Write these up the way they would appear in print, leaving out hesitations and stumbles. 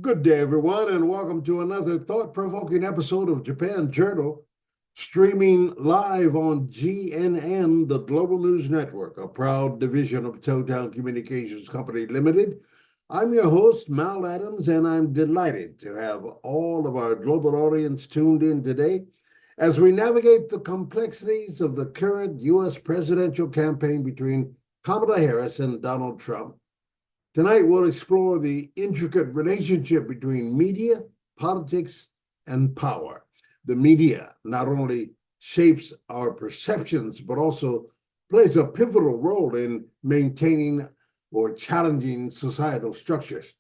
Good day, everyone, and welcome to another thought-provoking episode of Japan Journal, streaming live on GNN, the Global News Network, a proud division of Totown Communications Company Limited. I'm your host, Mal Adams, and I'm delighted to have all of our global audience tuned in today as we navigate the complexities of the current U.S. presidential campaign between Kamala Harris and Donald Trump. Tonight, we'll explore the intricate relationship between media, politics, and power. The media not only shapes our perceptions, but also plays a pivotal role in maintaining or challenging societal structures.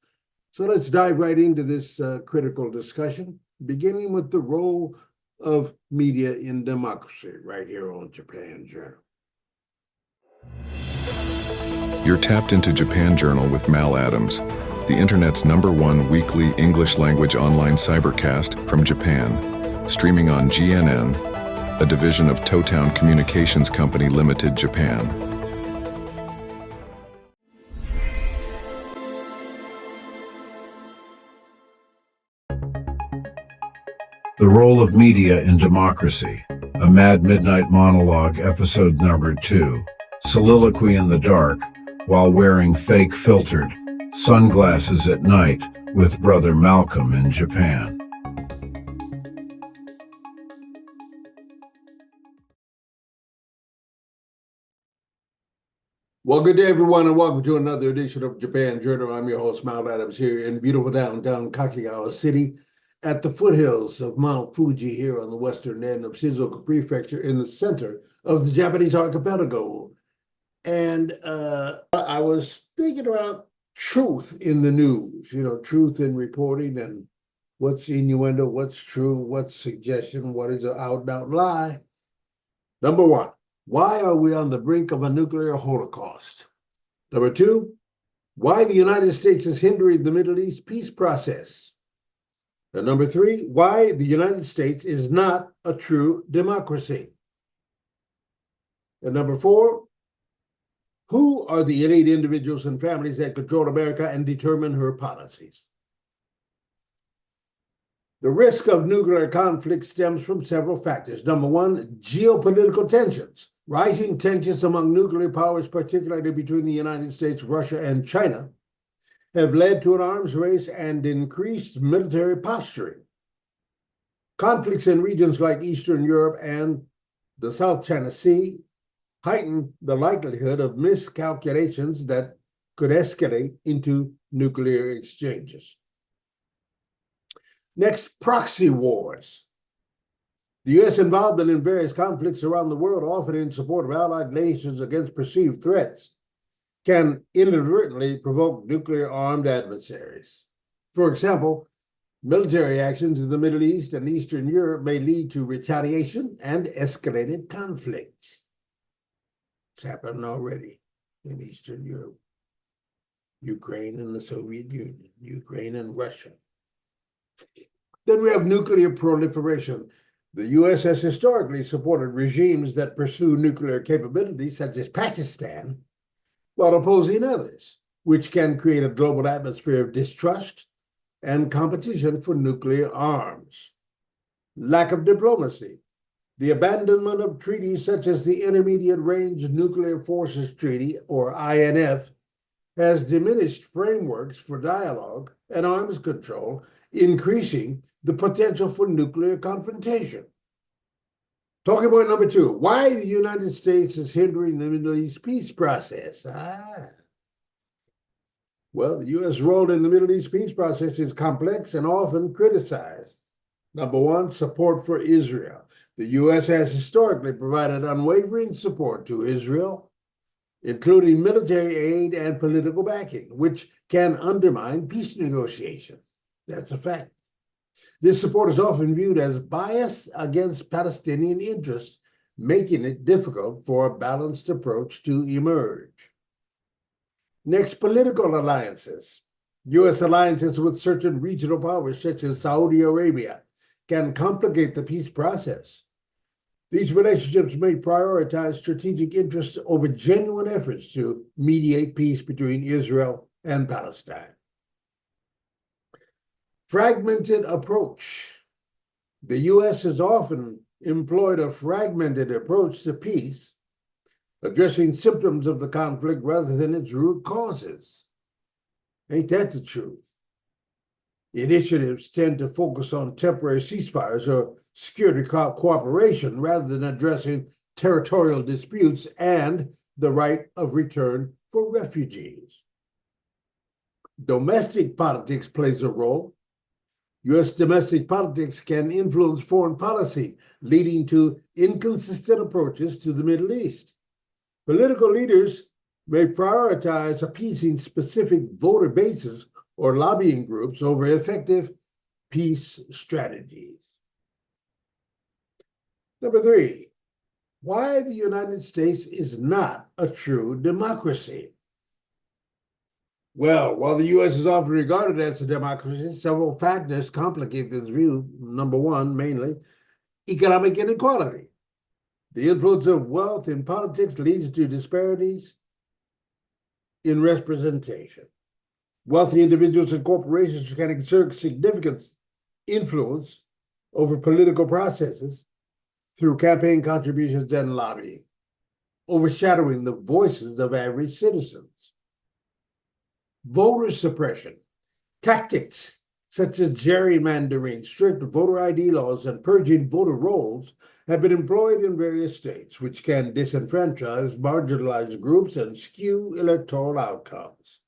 So let's dive right into this critical discussion, beginning with the role of media in democracy, right here on Japan Journal. You're tapped into Japan Journal with Mal Adams, the internet's #1 weekly English language online cybercast from Japan, streaming on GNN, a division of Totown Communications Co Limited, Japan. The Role of Media in Democracy, a Mad Midnight Monologue, episode number 2, Soliloquy in the Dark, while wearing fake filtered sunglasses at night with Brother Malcolm in Japan. Well, good day, everyone, and welcome to another edition of Japan Journal. I'm your host, Mal Adams, here in beautiful downtown Kagawa City at the foothills of Mount Fuji here on the western end of Shizuoka Prefecture in the center of the Japanese archipelago. And I was thinking about truth in the news, truth in reporting and what's innuendo, what's true, what's suggestion, what is an out-and-out lie. Number one, why are we on the brink of a nuclear holocaust? Number two, why the United States is hindering the Middle East peace process. And number three, why the United States is not a true democracy. And number four, who are the elite individuals and families that control America and determine her policies? The risk of nuclear conflict stems from several factors. Number one, geopolitical tensions. Rising tensions among nuclear powers, particularly between the United States, Russia, and China, have led to an arms race and increased military posturing. Conflicts in regions like Eastern Europe and the South China Sea heighten the likelihood of miscalculations that could escalate into nuclear exchanges. Next, proxy wars. The U.S. involvement in various conflicts around the world, often in support of allied nations against perceived threats, can inadvertently provoke nuclear-armed adversaries. For example, military actions in the Middle East and Eastern Europe may lead to retaliation and escalated conflict. It's happened already in Eastern Europe. Ukraine and the Soviet Union, Ukraine and Russia. Then we have nuclear proliferation. The U.S. has historically supported regimes that pursue nuclear capabilities, such as Pakistan, while opposing others, which can create a global atmosphere of distrust and competition for nuclear arms. Lack of diplomacy. The abandonment of treaties such as the Intermediate Range Nuclear Forces Treaty, or INF, has diminished frameworks for dialogue and arms control, increasing the potential for nuclear confrontation. Talking point number two, why the United States is hindering the Middle East peace process. Well, the U.S. role in the Middle East peace process is complex and often criticized. Number one, support for Israel. The U.S. has historically provided unwavering support to Israel, including military aid and political backing, which can undermine peace negotiations. That's a fact. This support is often viewed as bias against Palestinian interests, making it difficult for a balanced approach to emerge. Next, political alliances. U.S. alliances with certain regional powers, such as Saudi Arabia, can complicate the peace process. These relationships may prioritize strategic interests over genuine efforts to mediate peace between Israel and Palestine. Fragmented approach. The U.S. has often employed a fragmented approach to peace, addressing symptoms of the conflict rather than its root causes. Ain't that the truth? Initiatives tend to focus on temporary ceasefires or security cooperation rather than addressing territorial disputes and the right of return for refugees. Domestic politics plays a role. U.S. domestic politics can influence foreign policy, leading to inconsistent approaches to the Middle East. Political leaders may prioritize appeasing specific voter bases or lobbying groups over effective peace strategies. Number 3, why the United States is not a true democracy. Well, while the U.S. is often regarded as a democracy, several factors complicate this view. Number 1, mainly, economic inequality. The influence of wealth in politics leads to disparities in representation. Wealthy individuals and corporations can exert significant influence over political processes through campaign contributions and lobbying, overshadowing the voices of average citizens. Voter suppression. Tactics such as gerrymandering, strict voter ID laws, and purging voter rolls have been employed in various states, which can disenfranchise marginalized groups and skew electoral outcomes.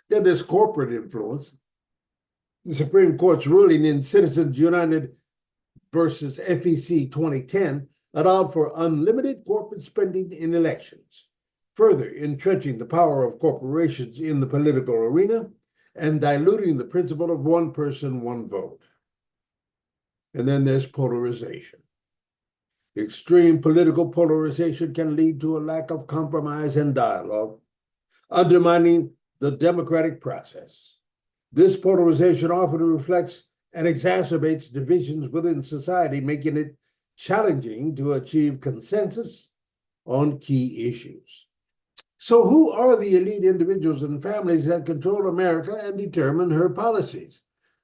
Then there's corporate influence. The Supreme Court's ruling in Citizens United versus FEC 2010 allowed for unlimited corporate spending in elections, further entrenching the power of corporations in the political arena and diluting the principle of one person, one vote. And then there's polarization. Extreme political polarization can lead to a lack of compromise and dialogue, undermining the democratic process. This polarization often reflects and exacerbates divisions within society, making it challenging to achieve consensus on key issues. So who are the elite individuals and families that control America and determine her policies?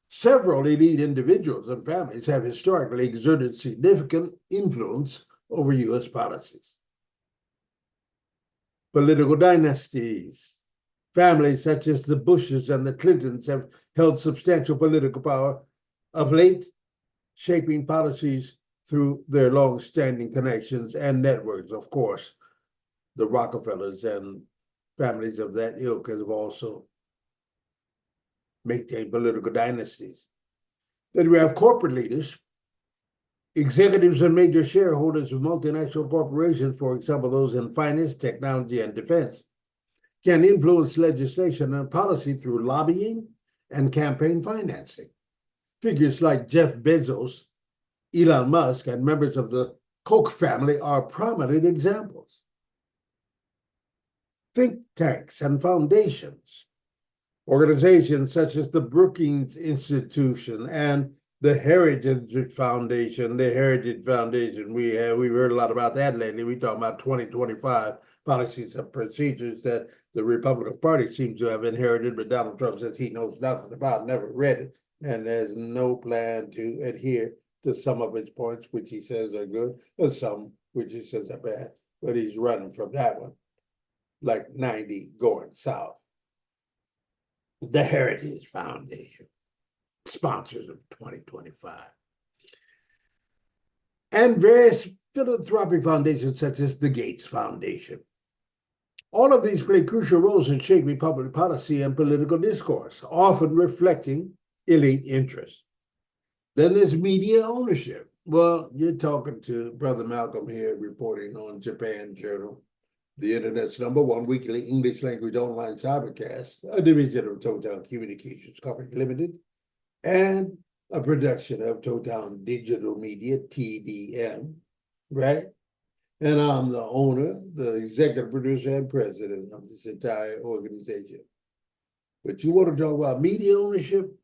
Several elite individuals and families have historically exerted significant influence over U.S. policies. Political dynasties. Families such as the Bushes and the Clintons have held substantial political power of late, shaping policies through their long-standing connections and networks. Of course, the Rockefellers and families of that ilk have also maintained political dynasties. Then we have corporate leaders, executives and major shareholders of multinational corporations, for example, those in finance, technology, and defense, can influence legislation and policy through lobbying and campaign financing. Figures like Jeff Bezos, Elon Musk, and members of the Koch family are prominent examples. Think tanks and foundations. Organizations such as the Brookings Institution and the Heritage Foundation. We've heard a lot about that lately. We talk about 2025 policies and procedures that the Republican Party seems to have inherited, but Donald Trump says he knows nothing about, never read it, and has no plan to adhere to some of its points, which he says are good, and some which he says are bad, but he's running from that one, like 90 going south. The Heritage Foundation, sponsors of 2025. And various philanthropic foundations such as the Gates Foundation. All of these play crucial roles in shaping public policy and political discourse, often reflecting elite interests. Then there's media ownership. Well, you're talking to Brother Malcolm here, reporting on Japan Journal, the internet's #1 weekly English language online cybercast, a division of Totown Communications Co Limited, and a production of Totown Digital Media, TDM, right? And I'm the owner, the executive producer, and president of this entire organization. But you want to talk about media ownership?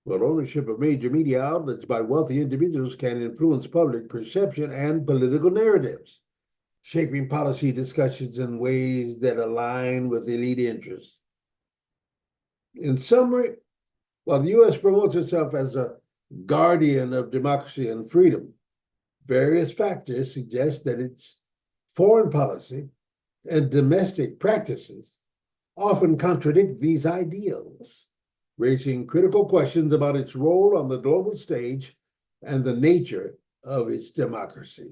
Well, ownership of major media outlets by wealthy individuals can influence public perception and political narratives, shaping policy discussions in ways that align with elite interests. In summary, While the U.S. promotes itself as a guardian of democracy and freedom, various factors suggest that its foreign policy and domestic practices often contradict these ideals, raising critical questions about its role on the global stage and the nature of its democracy.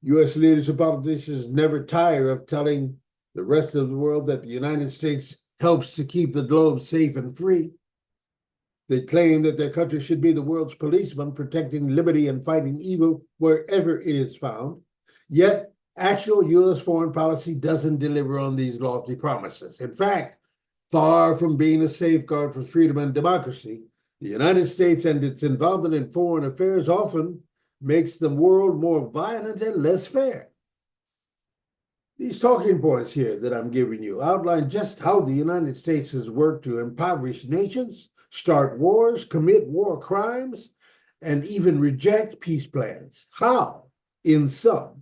U.S. leaders and politicians never tire of telling the rest of the world that the United States helps to keep the globe safe and free. They claim that their country should be the world's policeman, protecting liberty and fighting evil wherever it is found. Yet, actual U.S. foreign policy doesn't deliver on these lofty promises. In fact, far from being a safeguard for freedom and democracy, the United States and its involvement in foreign affairs often makes the world more violent and less fair. These talking points here that I'm giving you outline just how the United States has worked to impoverish nations, start wars, commit war crimes, and even reject peace plans. How, in sum,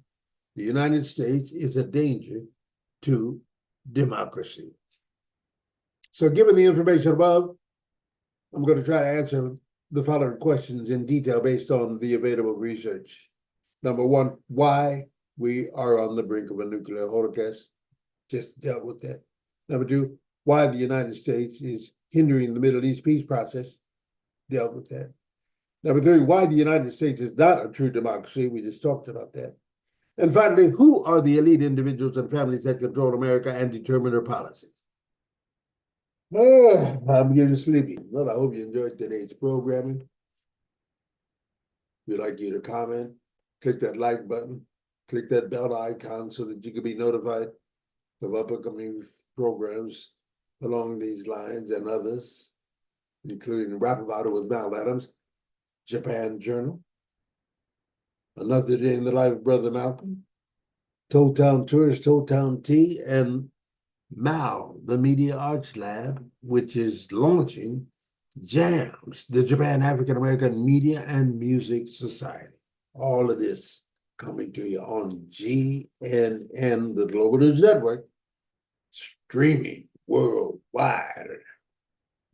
the United States is a danger to democracy. So given the information above, I'm going to try to answer the following questions in detail based on the available research. Number one, why we are on the brink of a nuclear holocaust. Just dealt with that. Number two, why the United States is hindering the Middle East peace process. Dealt with that. Number three, why the United States is not a true democracy. We just talked about that. And finally, who are the elite individuals and families that control America and determine her policies? I'm getting sleepy. Well, I hope you enjoyed today's programming. We'd like you to comment, click that like button, click that bell icon so that you can be notified of upcoming programs along these lines and others, including Rap About It with Mal Adams, Japan Journal, Another Day in the Life of Brother Malcolm, Totown Tourist, Totown Tea, and MAL, the Media Arts Lab, which is launching JAMS, the Japan African American Media and Music Society. All of this coming to you on GNN, the Global News Network, streaming worldwide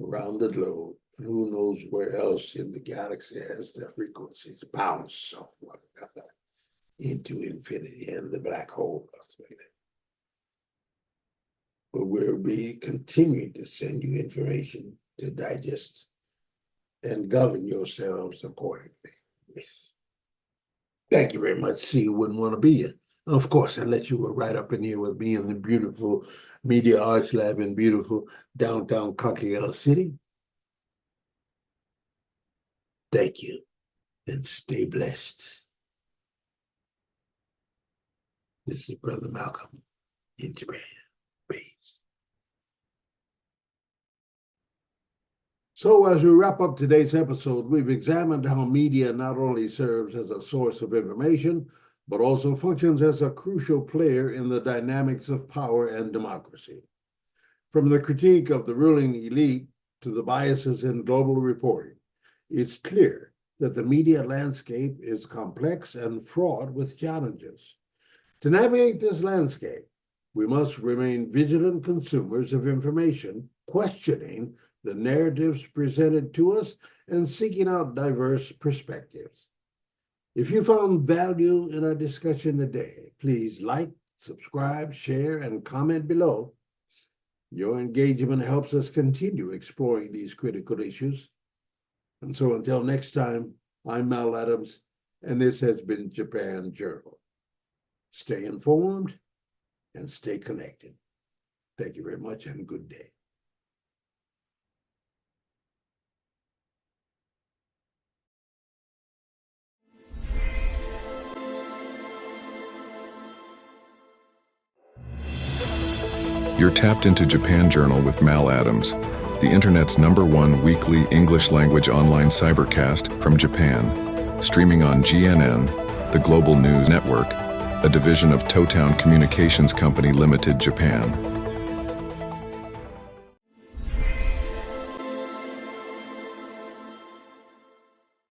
around the globe. And who knows where else in the galaxy as the frequencies bounce off one another into infinity and the black hole ultimately. But we'll be continuing to send you information to digest and govern yourselves accordingly. Yes. Thank you very much. See, you wouldn't want to be here. Of course, unless you were right up in here with me in the beautiful Media Arts Lab in beautiful downtown Cocktail City. Thank you, and stay blessed. This is Brother Malcolm in Japan. Peace. So as we wrap up today's episode, we've examined how media not only serves as a source of information, but also functions as a crucial player in the dynamics of power and democracy. From the critique of the ruling elite to the biases in global reporting, it's clear that the media landscape is complex and fraught with challenges. To navigate this landscape, we must remain vigilant consumers of information, questioning the narratives presented to us and seeking out diverse perspectives. If you found value in our discussion today, please like, subscribe, share, and comment below. Your engagement helps us continue exploring these critical issues. And so until next time, I'm Mal Adams, and this has been Japan Journal. Stay informed and stay connected. Thank you very much and good day. You're tapped into Japan Journal with Mal Adams, the internet's #1 weekly English language online cybercast from Japan, streaming on GNN, the Global News Network, a division of Totown Communications Co. Limited, Japan.